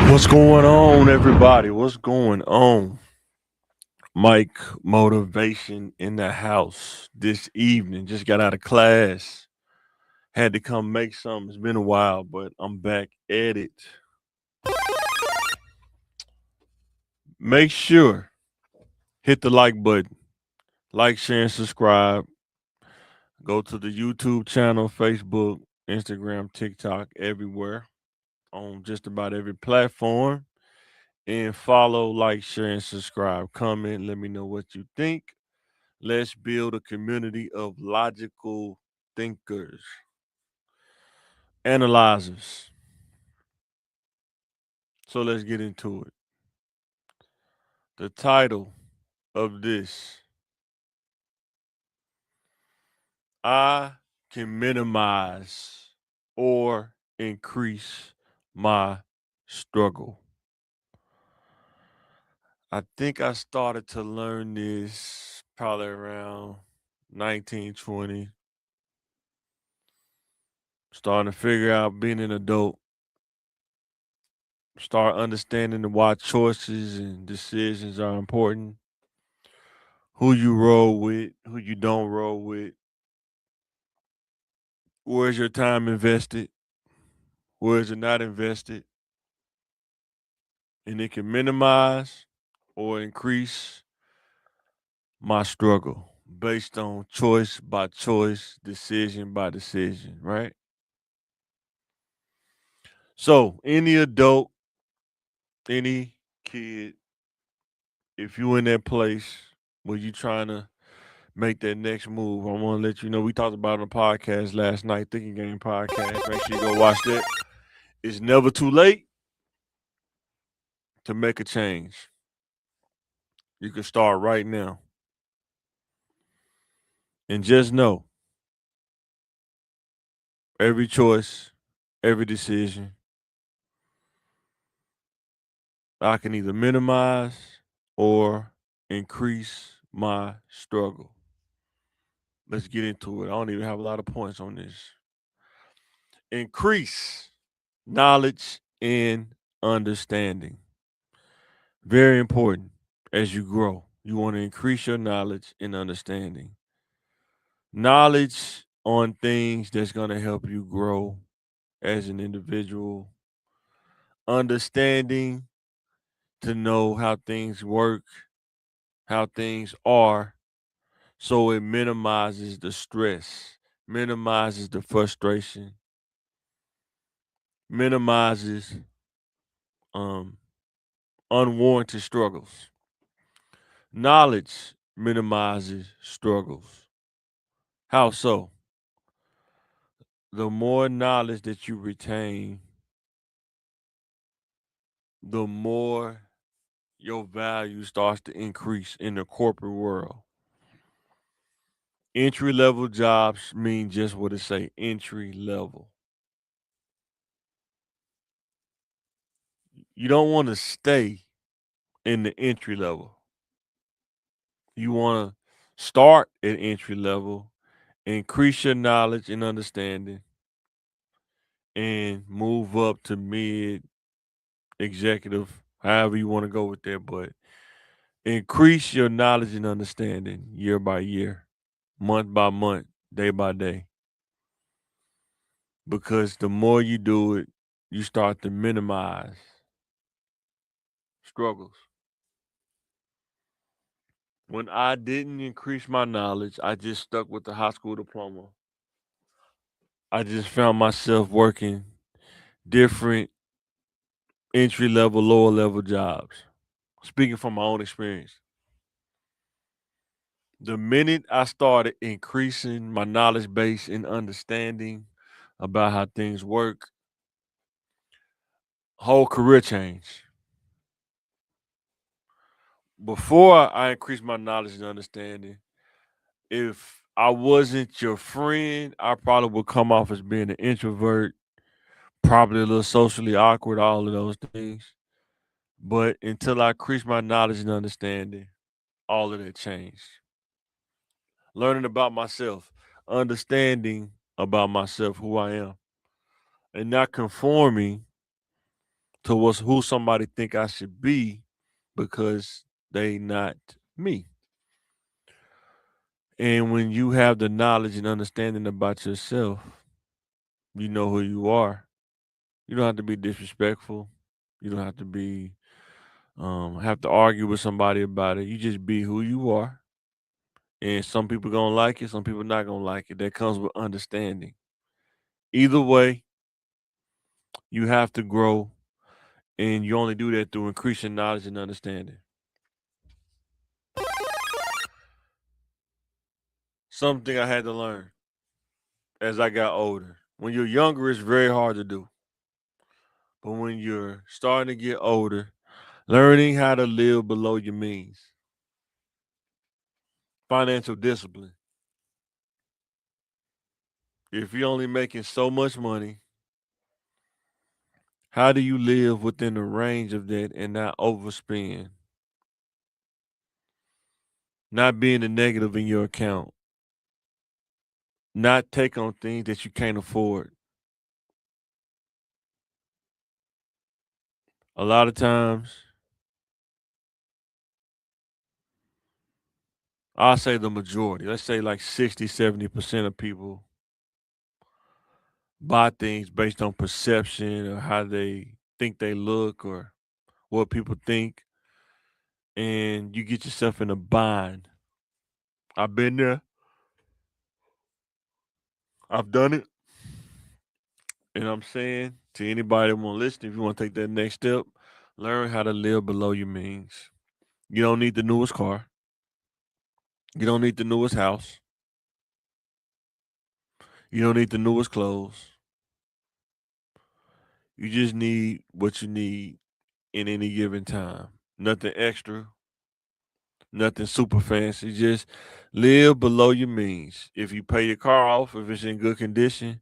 What's going on, everybody? What's going on? Mike Motivation in the house this evening. Just got out of class. Had to come make something. It's been a while, but I'm back at it. Make sure hit the like button. Like, share, and subscribe. Go to the YouTube channel, Facebook, Instagram, TikTok, everywhere on just about every platform. And follow, like, share, and subscribe. Comment. Let me know what you think. Let's build a community of logical thinkers, analyzers. So let's get into it. The title of this: I can minimize or increase my struggle. I think I started to learn this probably around 1920. Starting to figure out being an adult, start understanding why choices and decisions are important, who you roll with, who you don't roll with, where's your time invested, where is it not invested, and it can minimize or increase my struggle based on choice by choice, decision by decision, right? So, any adult, any kid, if you in that place where you trying to make that next move, I want to let you know we talked about it on the podcast last night, Thinking Game Podcast. Make sure you go watch that. It's never too late to make a change. You can start right now. And just know every choice, every decision, I can either minimize or increase my struggle. Let's get into it. I don't even have a lot of points on this. Increase knowledge and understanding. Very important as you grow. You want to increase your knowledge and understanding. Knowledge on things that's going to help you grow as an individual, understanding to know how things work, how things are, so it minimizes the stress, minimizes the frustration, minimizes um, unwarranted struggles. Knowledge minimizes struggles. How so? The more knowledge that you retain, the more your value starts to increase in the corporate world. Entry level jobs mean just what it say, entry level. You don't want to stay in the entry level. You want to start at entry level, increase your knowledge and understanding, and move up to mid, executive, however you want to go with that. But increase your knowledge and understanding year by year, month by month, day by day. Because the more you do it, you start to minimize struggles. When I didn't increase my knowledge, I just stuck with the high school diploma. I just found myself working different entry level, lower level jobs. Speaking from my own experience. The minute I started increasing my knowledge base and understanding about how things work, whole career change. Before I increased my knowledge and understanding, if I wasn't your friend, I probably would come off as being an introvert, probably a little socially awkward, all of those things. But until I increased my knowledge and understanding, all of that changed. Learning about myself, understanding about myself, who I am, and not conforming towards who somebody think I should be because they not me. And when you have the knowledge and understanding about yourself, you know who you are. You don't have to be disrespectful. You don't have to be have to argue with somebody about it. You just be who you are. And some people gonna like it, some people not gonna like it. That comes with understanding. Either way, you have to grow, and you only do that through increasing knowledge and understanding. Something I had to learn as I got older. When you're younger, it's very hard to do. But when you're starting to get older, learning how to live below your means, financial discipline. If you're only making so much money, how do you live within the range of that and not overspend? Not being a negative in your account, not take on things that you can't afford. A lot of times, I'll say the majority, let's say like 60, 70% of people buy things based on perception or how they think they look or what people think, and you get yourself in a bind. I've been there, I've done it, and I'm saying to anybody that want to listen, if you want to take that next step, learn how to live below your means. You don't need the newest car. You don't need the newest house. You don't need the newest clothes. You just need what you need in any given time. Nothing extra, nothing super fancy. Just live below your means. If you pay your car off, if it's in good condition,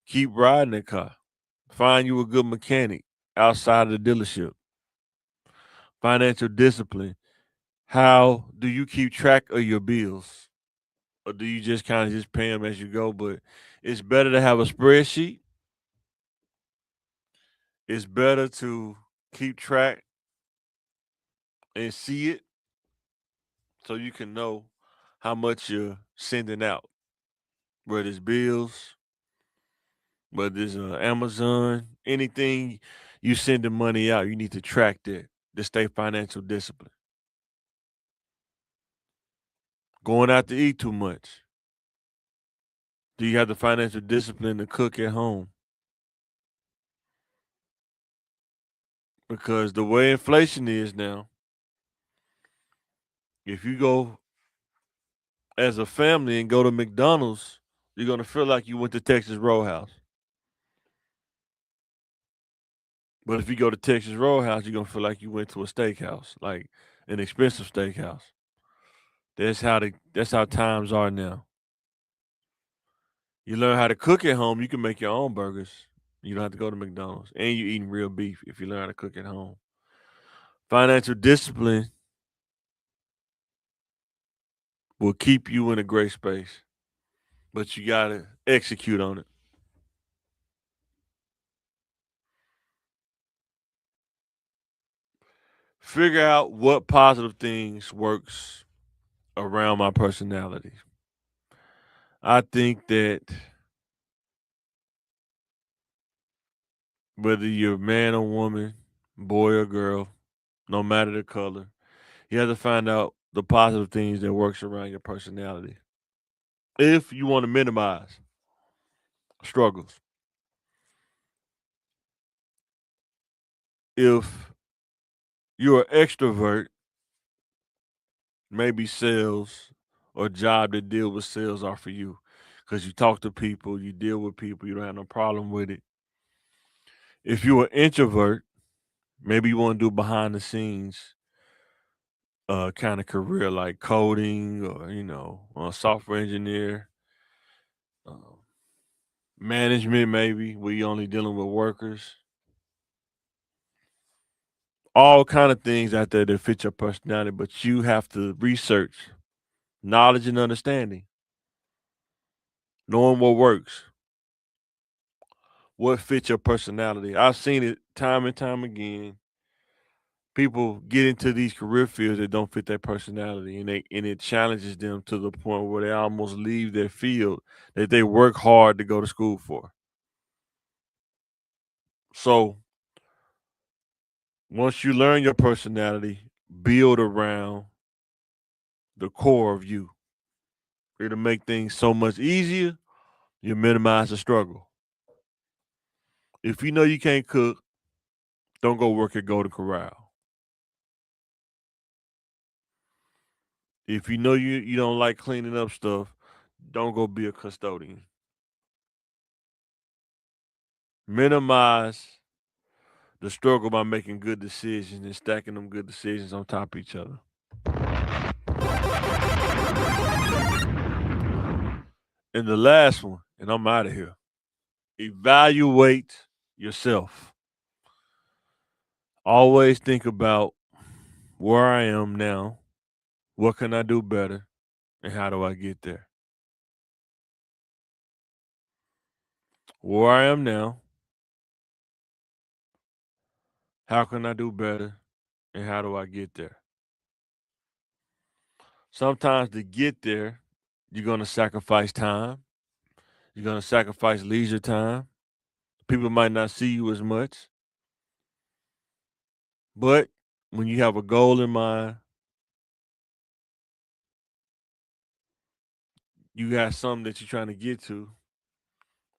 keep riding the car. Find you a good mechanic outside of the dealership. Financial discipline. How do you keep track of your bills? Or do you just kind of just pay them as you go? But it's better to have a spreadsheet. It's better to keep track and see it so you can know how much you're sending out, whether it's bills, whether it's Amazon, anything you sending money out, you need to track that to stay financial discipline. Going out to eat too much. Do you have the financial discipline to cook at home? Because the way inflation is now, if you go as a family and go to McDonald's, you're gonna feel like you went to Texas Roadhouse. But if you go to Texas Roadhouse, you're gonna feel like you went to a steakhouse, like an expensive steakhouse. That's how times are now. You learn how to cook at home, you can make your own burgers. You don't have to go to McDonald's. And you're eating real beef if you learn how to cook at home. Financial discipline will keep you in a great space, but you gotta execute on it. Figure out what positive things works around my personality. I think that whether you're a man or woman, boy or girl, no matter the color, you have to find out the positive things that works around your personality. If you want to minimize struggles, if you're an extrovert, maybe sales or job that deal with sales are for you because you talk to people, you deal with people, you don't have no problem with it. If you're an introvert, maybe you want to do behind the scenes kind of career like coding or a software engineer, um, management maybe where you're only dealing with workers. All kind of things out there that fit your personality, but you have to research knowledge and understanding, knowing what works. what fits your personality. I've seen it time and time again. People get into these career fields that don't fit their personality, and it challenges them to the point where they almost leave their field that they work hard to go to school for. So once you learn your personality, build around the core of you. It'll make things so much easier. You minimize the struggle. If you know you can't cook, don't go work at Golden Corral. If you know you don't like cleaning up stuff, don't go be a custodian. Minimize the struggle by making good decisions and stacking them good decisions on top of each other. And the last one, and I'm out of here. Evaluate yourself. Always think about where I am now, what can I do better, and how do I get there? Where I am now, how can I do better, and how do I get there? Sometimes to get there, you're going to sacrifice time. You're going to sacrifice leisure time. People might not see you as much. But when you have a goal in mind, you got something that you're trying to get to,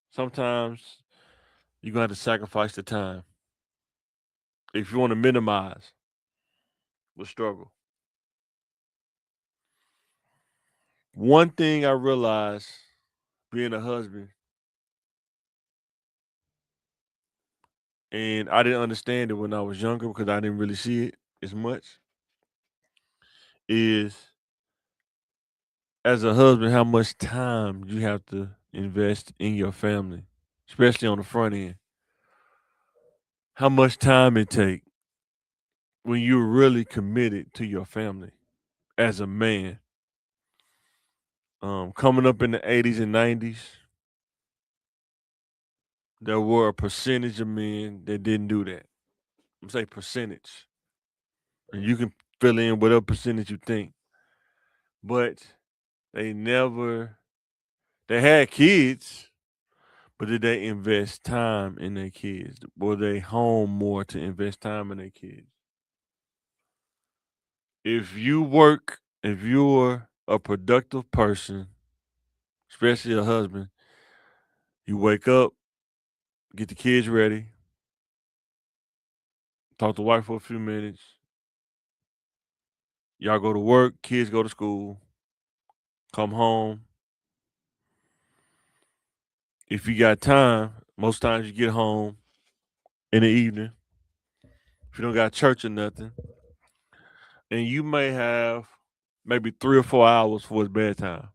sometimes you're going to have to sacrifice the time if you want to minimize the struggle. One thing I realized being a husband, and I didn't understand it when I was younger because I didn't really see it as much, is as a husband, how much time you have to invest in your family, especially on the front end. How much time it take when you're really committed to your family as a man. Coming up in the 80s and 90s, there were a percentage of men that didn't do that. I'm say percentage, and you can fill in whatever percentage you think, but they never they had kids, but did they invest time in their kids? Were they home more to invest time in their kids? If you're a productive person, especially a husband, you wake up, get the kids ready, talk to the wife for a few minutes, y'all go to work, kids go to school, come home. If you got time, most times you get home in the evening. If you don't got church or nothing, and you may have maybe 3 or 4 hours for it's bedtime.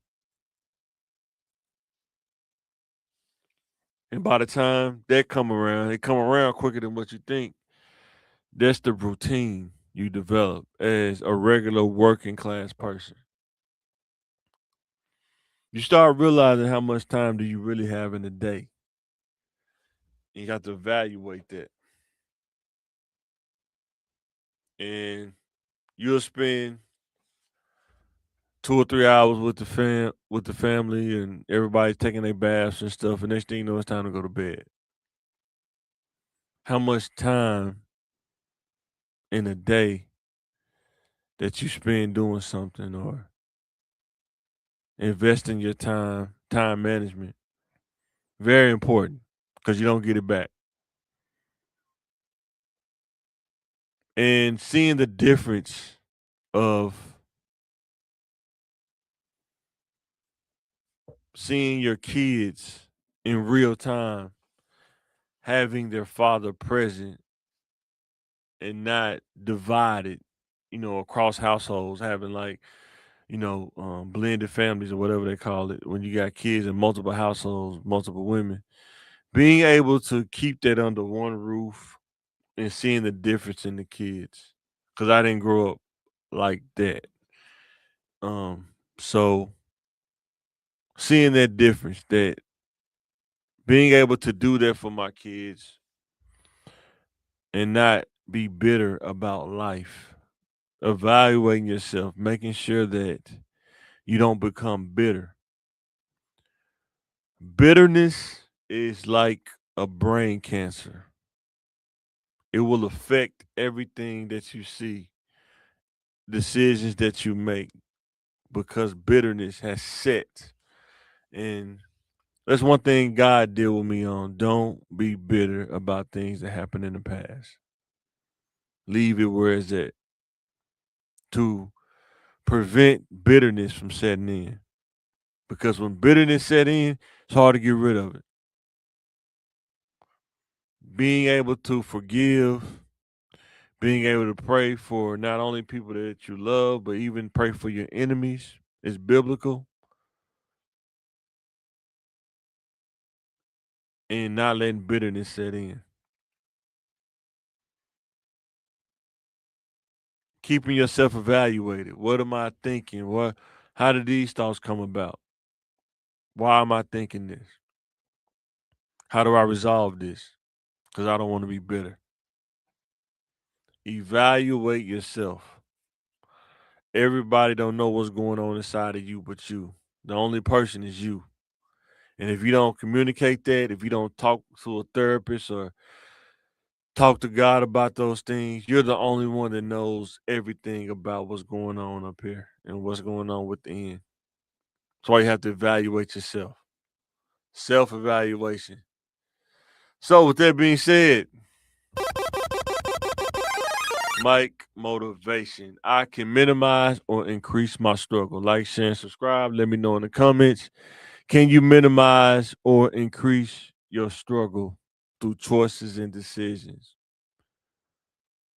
And by the time that come around, it come around quicker than what you think. That's the routine you develop as a regular working class person. You start realizing how much time do you really have in a day. You got to evaluate that. And you'll spend 2 or 3 hours with the family and everybody's taking their baths and stuff, and next thing you know it's time to go to bed. How much time in a day that you spend doing something or investing your time management, very important because you don't get it back. And seeing the difference of seeing your kids in real time having their father present and not divided, across households, having like, blended families or whatever they call it, when you got kids in multiple households, multiple women, being able to keep that under one roof and seeing the difference in the kids. Cause I didn't grow up like that. So seeing that difference, that Being able to do that for my kids and not be bitter about life. Evaluating yourself, making sure that you don't become bitter. Bitterness is like a brain cancer. It will affect everything that you see, decisions that you make, because bitterness has set. And that's one thing God deal with me on. Don't be bitter about things that happened in the past. Leave it where it's at to prevent bitterness from setting in. Because when bitterness set in, it's hard to get rid of it. Being able to forgive, being able to pray for not only people that you love, but even pray for your enemies is biblical. And not letting bitterness set in. Keeping yourself evaluated. What am I thinking? How did these thoughts come about? Why am I thinking this? How do I resolve this? Because I don't want to be bitter. Evaluate yourself. Everybody don't know what's going on inside of you but you. The only person is you. And if you don't communicate that, if you don't talk to a therapist or talk to God about those things, you're the only one that knows everything about what's going on up here and what's going on within. That's why you have to evaluate yourself. Self-evaluation. So with that being said, Mike Motivation. I can minimize or increase my struggle. Like, share, and subscribe. Let me know in the comments. Can you minimize or increase your struggle through choices and decisions?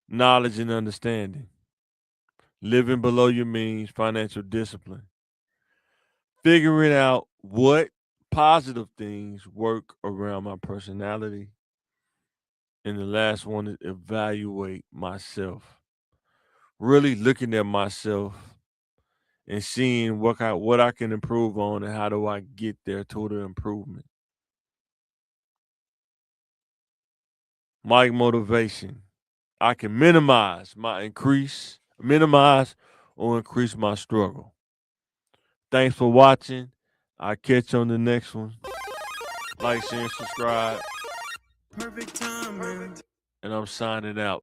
Knowledge and understanding. Living below your means, financial discipline. Figuring out what positive things work around my personality. And the last one is evaluate myself. Really looking at myself and seeing what I can improve on and how do I get there to the improvement. Mike Motivation. I can minimize or increase my struggle. Thanks for watching. I'll catch you on the next one. Like, share, and subscribe. Perfect time, man. And I'm signing out.